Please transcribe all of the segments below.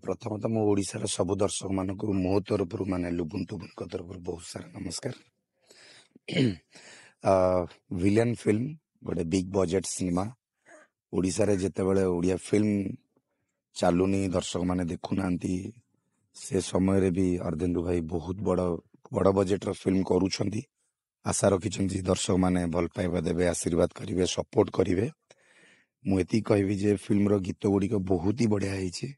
ପ୍ରଥମତଃ ମୁଁ ଓଡ଼ିଶାର ସବୁ ଦର୍ଶକମାନଙ୍କୁ ମୋ ତରଫରୁ ମାନେ ଲୁବୁନ ଟୁବୁନଙ୍କ ତରଫରୁ ବହୁତ ସାରା ନମସ୍କାର। ଭିଲିଆନ୍ ଫିଲ୍ମ ଗୋଟେ ବିଗ୍ ବଜେଟ୍ ସିନେମା। ଓଡ଼ିଶାରେ ଯେତେବେଳେ ଓଡ଼ିଆ ଫିଲ୍ମ ଚାଲୁନି, ଦର୍ଶକମାନେ ଦେଖୁନାହାନ୍ତି, ସେ ସମୟରେ ବି ଅର୍ଦ୍ଧେନ୍ଦୁ ଭାଇ ବହୁତ ବଡ଼ ବଜେଟ୍ର ଫିଲ୍ମ କରୁଛନ୍ତି। ଆଶା ରଖିଛନ୍ତି ଦର୍ଶକମାନେ ଭଲ ପାଇବା ଦେବେ, ଆଶୀର୍ବାଦ କରିବେ, ସପୋର୍ଟ କରିବେ। ମୁଁ ଏତିକି କହିବି ଯେ ଫିଲ୍ମର ଗୀତ ଗୁଡ଼ିକ ବହୁତ ହି ବଢ଼ିଆ ହେଇଛି।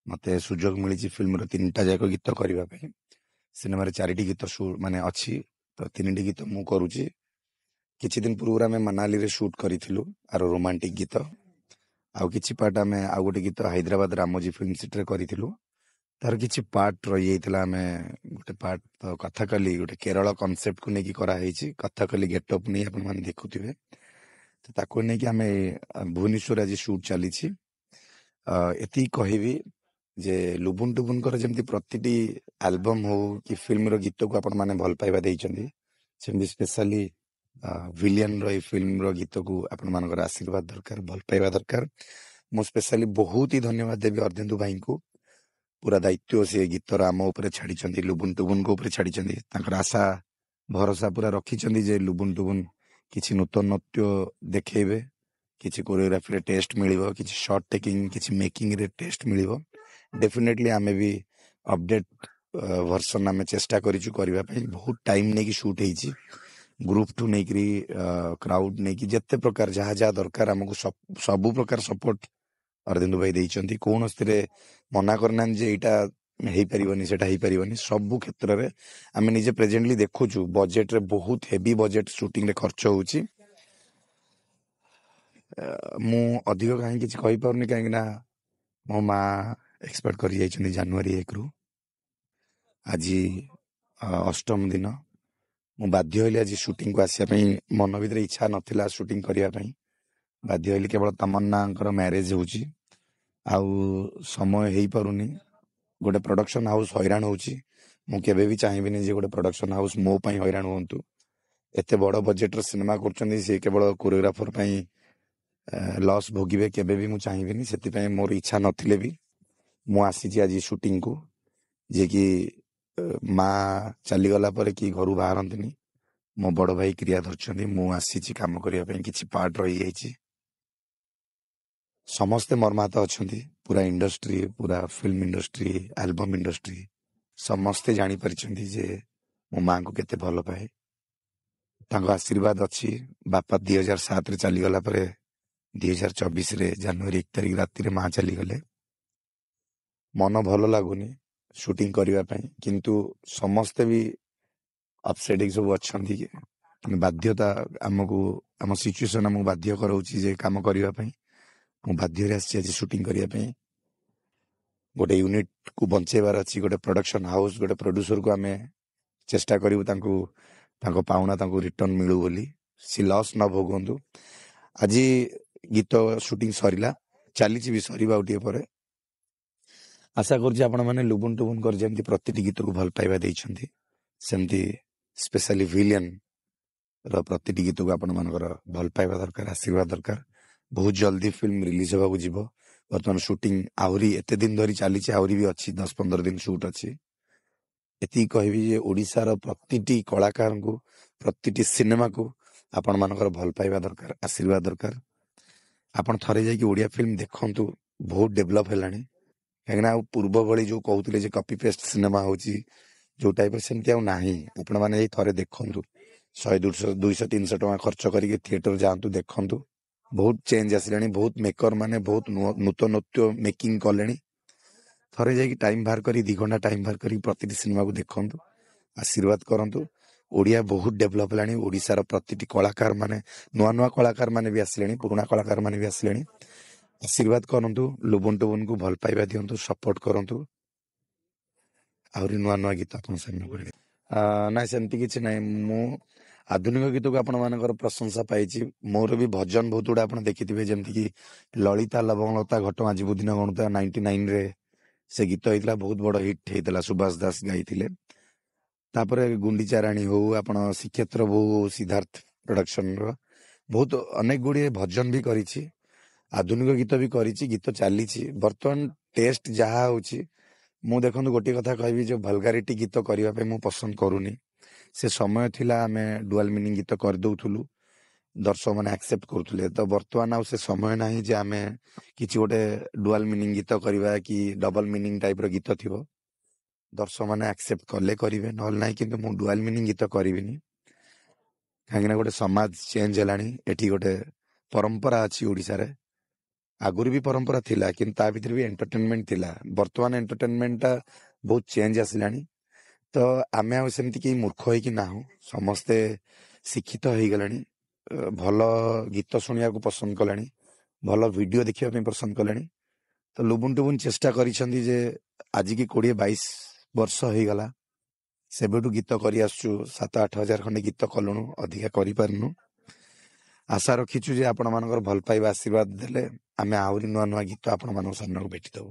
ମତେ ସୁଯୋଗ ମିଳିଛି ଫିଲ୍ମର 3ଟା ଯାକ ଗୀତ କରିବା ପାଇଁ। ସିନେମାରେ 4ଟି ଗୀତ ମାନେ ଅଛି, ତ 3ଟି ଗୀତ ମୁଁ କରୁଛି। କିଛି ଦିନ ପୂର୍ବରୁ ଆମେ ମନାଲିରେ ସୁଟ୍ କରିଥିଲୁ ଆର ରୋମାଣ୍ଟିକ ଗୀତ। ଆଉ କିଛି ପାର୍ଟ ଆମେ ଆଉ ଗୋଟେ ଗୀତ ହାଇଦ୍ରାବାଦ ରାମୋଜୀ ଫିଲ୍ମ ସିଟିରେ କରିଥିଲୁ। ତାର କିଛି ପାର୍ଟ ରହିଯାଇଥିଲା। ଆମେ ଗୋଟେ ପାର୍ଟ କଥାକଲି, ଗୋଟେ କେରଳ କନସେପ୍ଟକୁ ନେଇକି କରାହେଇଛି। କଥାକଲି ଗେଟଅପ୍ ନେଇ ଆପଣମାନେ ଦେଖୁଥିବେ, ତ ତାକୁ ନେଇକି ଆମେ ଭୁବନେଶ୍ୱର ଆଜି ସୁଟ୍ ଚାଲିଛି। ଏତିକି କହିବି ଯେ ଲୁବୁନ ଟୁବୁନଙ୍କର ଯେମିତି ପ୍ରତିଟି ଆଲବମ୍ ହଉ କି ଫିଲ୍ମର ଗୀତକୁ ଆପଣମାନେ ଭଲ ପାଇବା ଦେଇଛନ୍ତି, ସେମିତି ସ୍ପେଶାଲି ଭିଲିଆନର ଏଇ ଫିଲ୍ମର ଗୀତକୁ ଆପଣମାନଙ୍କର ଆଶୀର୍ବାଦ ଦରକାର, ଭଲ ପାଇବା ଦରକାର। ମୁଁ ସ୍ପେଶାଲି ବହୁତ ହି ଧନ୍ୟବାଦ ଦେବି ଅର୍ଦ୍ଧେନ୍ଦୁ ଭାଇଙ୍କୁ। ପୁରା ଦାୟିତ୍ୱ ସେ ଗୀତର ଆମ ଉପରେ ଛାଡ଼ିଛନ୍ତି, ଲୁବୁନ ଟୁବୁନଙ୍କ ଉପରେ ଛାଡ଼ିଛନ୍ତି। ତାଙ୍କର ଆଶା ଭରସା ପୁରା ରଖିଛନ୍ତି ଯେ ଲୁବୁନ ଟୁବୁନ କିଛି ନୂତନତ୍ୱ ଦେଖେଇବେ, କିଛି କୋରିଓଗ୍ରାଫିରେ ଟେଷ୍ଟ ମିଳିବ, କିଛି ସର୍ଟ ଟେକିଂ, କିଛି ମେକିଂରେ ଟେଷ୍ଟ ମିଳିବ। ଡେଫିନେଟଲି ଆମେ ବି ଅପଡେଟ୍ ଭର୍ସନ ଆମେ ଚେଷ୍ଟା କରିଛୁ କରିବା ପାଇଁ। ବହୁତ ଟାଇମ୍ ନେଇକି ସୁଟ୍ ହେଇଛି। ଗ୍ରୁପଠୁ ନେଇକରି କ୍ରାଉଡ୍ ନେଇକି ଯେତେ ପ୍ରକାର ଯାହା ଯାହା ଦରକାର ଆମକୁ ସବୁ ପ୍ରକାର ସପୋର୍ଟ ଅରବିନ୍ଦ ଭାଇ ଦେଇଛନ୍ତି। କୌଣସିରେ ମନା କରିନାହାନ୍ତି ଯେ ଏଇଟା ହେଇପାରିବନି, ସେଟା ହେଇପାରିବନି। ସବୁ କ୍ଷେତ୍ରରେ ଆମେ ନିଜେ ପ୍ରେଜେଣ୍ଟଲି ଦେଖୁଛୁ ବଜେଟରେ ବହୁତ ହେଭି ବଜେଟ ସୁଟିଂରେ ଖର୍ଚ୍ଚ ହଉଛି। ମୁଁ ଅଧିକ କାହିଁକି କିଛି କହିପାରୁନି, କାହିଁକି ନା ମୋ ମା ଏକ୍ସପେକ୍ଟ କରି ଯାଇଛନ୍ତି ଜାନୁଆରୀ 1ରୁ। ଆଜି 8ମ ଦିନ। ମୁଁ ବାଧ୍ୟ ହେଲି ଆଜି ସୁଟିଂକୁ ଆସିବା ପାଇଁ। ମନ ଭିତରେ ଇଚ୍ଛା ନଥିଲା ସୁଟିଂ କରିବା ପାଇଁ, ବାଧ୍ୟ ହେଲି। କେବଳ ତମନ୍ନାଙ୍କର ମ୍ୟାରେଜ ହେଉଛି, ଆଉ ସମୟ ହେଇପାରୁନି। ଗୋଟେ ପ୍ରଡକ୍ସନ ହାଉସ୍ ହଇରାଣ ହେଉଛି। ମୁଁ କେବେ ବି ଚାହିଁବିନି ଯେ ଗୋଟେ ପ୍ରଡକ୍ସନ ହାଉସ୍ ମୋ ପାଇଁ ହଇରାଣ ହୁଅନ୍ତୁ। ଏତେ ବଡ଼ ବଜେଟର ସିନେମା କରୁଛନ୍ତି, ସେ କେବଳ କୋରିଓଗ୍ରାଫର ପାଇଁ ଲସ୍ ଭୋଗିବେ, କେବେ ବି ମୁଁ ଚାହିଁବିନି। ସେଥିପାଇଁ ମୋର ଇଚ୍ଛା ନଥିଲେ ବି ମୁଁ ଆସିଛି ଆଜି ସୁଟିଂକୁ। ଯିଏକି ମା ଚାଲିଗଲା ପରେ କି ଘରୁ ବାହାରନ୍ତିନି, ମୋ ବଡ଼ ଭାଇ କ୍ରିୟା ଧରିଛନ୍ତି। ମୁଁ ଆସିଛି କାମ କରିବା ପାଇଁ। କିଛି ପାର୍ଟ ରହିଯାଇଛି। ସମସ୍ତେ ମର୍ମାହତ ଅଛନ୍ତି। ପୁରା ଇଣ୍ଡଷ୍ଟ୍ରି, ପୁରା ଫିଲ୍ମ ଇଣ୍ଡଷ୍ଟ୍ରି, ଆଲବମ୍ ଇଣ୍ଡଷ୍ଟ୍ରି ସମସ୍ତେ ଜାଣିପାରିଛନ୍ତି ଯେ ମୋ ମାଙ୍କୁ କେତେ ଭଲ ପାଏ। ତାଙ୍କ ଆଶୀର୍ବାଦ ଅଛି। ବାପା 2007ରେ ଚାଲିଗଲା ପରେ 2024ରେ ଜାନୁଆରୀ 1 ତାରିଖ ରାତିରେ ମା ଚାଲିଗଲେ। ମନ ଭଲ ଲାଗୁନି ସୁଟିଂ କରିବା ପାଇଁ, କିନ୍ତୁ ସମସ୍ତେ ବି ଅପସେଟିଂ ସବୁ ଅଛନ୍ତି। ବାଧ୍ୟତା ଆମକୁ, ଆମ ସିଚୁଏସନ୍ ଆମକୁ ବାଧ୍ୟ କରାଉଛି ଯେ କାମ କରିବା ପାଇଁ। ମୁଁ ବାଧ୍ୟରେ ଆସିଛି ଆଜି ସୁଟିଂ କରିବା ପାଇଁ। ଗୋଟେ ୟୁନିଟ୍କୁ ବଞ୍ଚେଇବାର ଅଛି, ଗୋଟେ ପ୍ରଡକ୍ସନ ହାଉସ୍, ଗୋଟେ ପ୍ରଡ୍ୟୁସରକୁ ଆମେ ଚେଷ୍ଟା କରିବୁ ତାଙ୍କ ପାଉଣା ତାଙ୍କୁ ରିଟର୍ନ ମିଳୁ ବୋଲି, ସେ ଲସ୍ ନ ଭୋଗନ୍ତୁ। ଆଜି ଗୀତ ସୁଟିଂ ସରିଲା, ଚାଲିଛି ବି, ସରିବା ଆଉ ଟିକେ ପରେ। ଆଶା କରୁଛି ଆପଣମାନେ ଲୁବୁନ ଟୁବୁନଙ୍କର ଯେମିତି ପ୍ରତିଟି ଗୀତକୁ ଭଲ ପାଇବା ଦେଇଛନ୍ତି, ସେମିତି ସ୍ପେଶାଲି ଭିଲିଆନର ପ୍ରତିଟି ଗୀତକୁ ଆପଣମାନଙ୍କର ଭଲ ପାଇବା ଦରକାର, ଆଶୀର୍ବାଦ ଦରକାର। ବହୁତ ଜଲ୍ଦି ଫିଲ୍ମ ରିଲିଜ ହେବାକୁ ଯିବ। ବର୍ତ୍ତମାନ ସୁଟିଂ ଆହୁରି ଏତେ ଦିନ ଧରି ଚାଲିଛି, ଆହୁରି ବି ଅଛି, 10-15 ଦିନ ସୁଟ୍ ଅଛି। ଏତିକି କହିବି ଯେ ଓଡ଼ିଶାର ପ୍ରତିଟି କଳାକାରଙ୍କୁ, ପ୍ରତିଟି ସିନେମାକୁ ଆପଣମାନଙ୍କର ଭଲ ପାଇବା ଦରକାର, ଆଶୀର୍ବାଦ ଦରକାର। ଆପଣ ଥରେ ଯାଇକି ଓଡ଼ିଆ ଫିଲ୍ମ ଦେଖନ୍ତୁ, ବହୁତ ଡେଭଲପ୍ ହେଲାଣି। କାହିଁକିନା ଆଉ ପୂର୍ବ ଭଳି ଯୋଉ କହୁଥିଲେ ଯେ କପି ପେଷ୍ଟ ସିନେମା ହଉଛି ଯୋଉ ଟାଇପ୍ର, ସେମିତି ଆଉ ନାହିଁ। ଆପଣମାନେ ଏଇ ଥରେ ଦେଖନ୍ତୁ, 100, 200, 300 ଟଙ୍କା ଖର୍ଚ୍ଚ କରିକି ଥିଏଟର ଯାଆନ୍ତୁ, ଦେଖନ୍ତୁ। ବହୁତ ଚେଞ୍ଜ ଆସିଲାଣି। ବହୁତ ମେକର ମାନେ ବହୁତ ନୂତନତ୍ୱ ମେକିଂ କଲେଣି। ଥରେ ଯାଇକି ଟାଇମ୍ ବାହାର କରି 2 ଘଣ୍ଟା ଟାଇମ୍ ବାହାର କରି ପ୍ରତିଟି ସିନେମାକୁ ଦେଖନ୍ତୁ, ଆଶୀର୍ବାଦ କରନ୍ତୁ। ଓଡ଼ିଆ ବହୁତ ଡେଭଲପ୍ ହେଲାଣି। ଓଡ଼ିଶାର ପ୍ରତିଟି କଳାକାର ମାନେ, ନୂଆ କଳାକାର ମାନେ ବି ଆସିଲେଣି, ପୁରୁଣା କଳାକାର ମାନେ ବି ଆସିଲେଣି। ଆଶୀର୍ବାଦ କରନ୍ତୁ, ଲୁବୁନ ଟୁବୁନକୁ ଭଲ ପାଇବା ଦିଅନ୍ତୁ, ସପୋର୍ଟ କରନ୍ତୁ। ଆହୁରି ନୂଆ ଗୀତ ଆପଣଙ୍କ ସାମ୍ନାକୁ ଆଣିବି। ନାଇଁ, ସେମିତି କିଛି ନାହିଁ। ମୁଁ ଆଧୁନିକ ଗୀତକୁ ଆପଣମାନଙ୍କର ପ୍ରଶଂସା ପାଇଛି। ମୋର ବି ଭଜନ ବହୁତ ଗୁଡ଼ା ଆପଣ ଦେଖିଥିବେ, ଯେମିତିକି ଲଳିତା ଲବଙ୍ଗଲତା ଘଟଗାଁ ଯିବୁ ଦିନ ଗଣୁତା 99ରେ ସେ ଗୀତ ହେଇଥିଲା, ବହୁତ ବଡ଼ ହିଟ୍ ହେଇଥିଲା, ସୁବାସ ଦାସ ଗାଇଥିଲେ। ତାପରେ ଗୁଣ୍ଡିଚା ରାଣୀ ହଉ, ଆପଣ ଶ୍ରୀକ୍ଷେତ୍ର ବୋହୂ ହଉ, ସିଦ୍ଧାର୍ଥ ପ୍ରଡକ୍ସନର ବହୁତ ଅନେକ ଗୁଡ଼ିଏ ଭଜନ ବି କରିଛି, ଆଧୁନିକ ଗୀତ ବି କରିଛି। ଗୀତ ଚାଲିଛି। ବର୍ତ୍ତମାନ टेस्ट जहाँ होची ମୁଁ ଦେଖନ୍ତୁ ଗୋଟିଏ କଥା କହିବି ଯେ ଭଲଗାରିଟି ଗୀତ କରିବା ପାଇଁ ମୁଁ ପସନ୍ଦ କରୁନି। ସେ ସମୟ ଥିଲା ଆମେ ଡୁଆଲ ମିନିଂ ଗୀତ କରିଦଉଥିଲୁ, ଦର୍ଶକମାନେ ଆକ୍ସେପ୍ଟ କରୁଥିଲେ। ତ ବର୍ତ୍ତମାନ ଆଉ ସେ ସମୟ ନାହିଁ ଯେ ଆମେ କିଛି ଗୋଟେ ଡୁଆଲ ମିନିଂ ଗୀତ କରିବା କି ଡବଲ ମିନିଂ ଟାଇପର ଗୀତ ଥିବ, ଦର୍ଶକମାନେ ଆକ୍ସେପ୍ଟ କଲେ କରିବେ, ନହେଲେ ନାହିଁ। କିନ୍ତୁ ମୁଁ ଡୁଆଲ ମିନିଂ ଗୀତ କରିବିନି, କାହିଁକିନା ଗୋଟେ ସମାଜ ଚେଞ୍ଜ ହେଲାଣି। ଏଠି ଗୋଟେ ପରମ୍ପରା ଅଛି ଓଡ଼ିଶାରେ, ଆଗରୁ ବି ପରମ୍ପରା ଥିଲା କିନ୍ତୁ ତା ଭିତରେ ବି ଏଣ୍ଟରଟେନମେଣ୍ଟ ଥିଲା। ବର୍ତ୍ତମାନ ଏଣ୍ଟରଟେନମେଣ୍ଟଟା ବହୁତ ଚେଞ୍ଜ ଆସିଲାଣି। ତ ଆମେ ଆଉ ସେମିତି କେହି ମୂର୍ଖ ହେଇକି ନାହୁଁ, ସମସ୍ତେ ଶିକ୍ଷିତ ହେଇଗଲାଣି, ଭଲ ଗୀତ ଶୁଣିବାକୁ ପସନ୍ଦ କଲାଣି, ଭଲ ଭିଡ଼ିଓ ଦେଖିବା ପାଇଁ ପସନ୍ଦ କଲାଣି। ତ ଲୁବୁନ ଟୁବୁନ ଚେଷ୍ଟା କରିଛନ୍ତି ଯେ ଆଜିକି 20-22 ବର୍ଷ ହେଇଗଲା ସେବେଠୁ ଗୀତ କରି ଆସୁଛୁ, 7-8 ହଜାର ଖଣ୍ଡେ ଗୀତ କଲୁଣୁ, ଅଧିକା କରିପାରୁନୁ। ଆଶା ରଖିଛୁ ଯେ ଆପଣମାନଙ୍କର ଭଲ ପାଇବା ଆଶୀର୍ବାଦ ଦେଲେ ଆମେ ଆହୁରି ନୂଆ ନୂଆ ଗୀତ ଆପଣମାନଙ୍କ ସାମ୍ନାକୁ ଭେଟିଦେବୁ।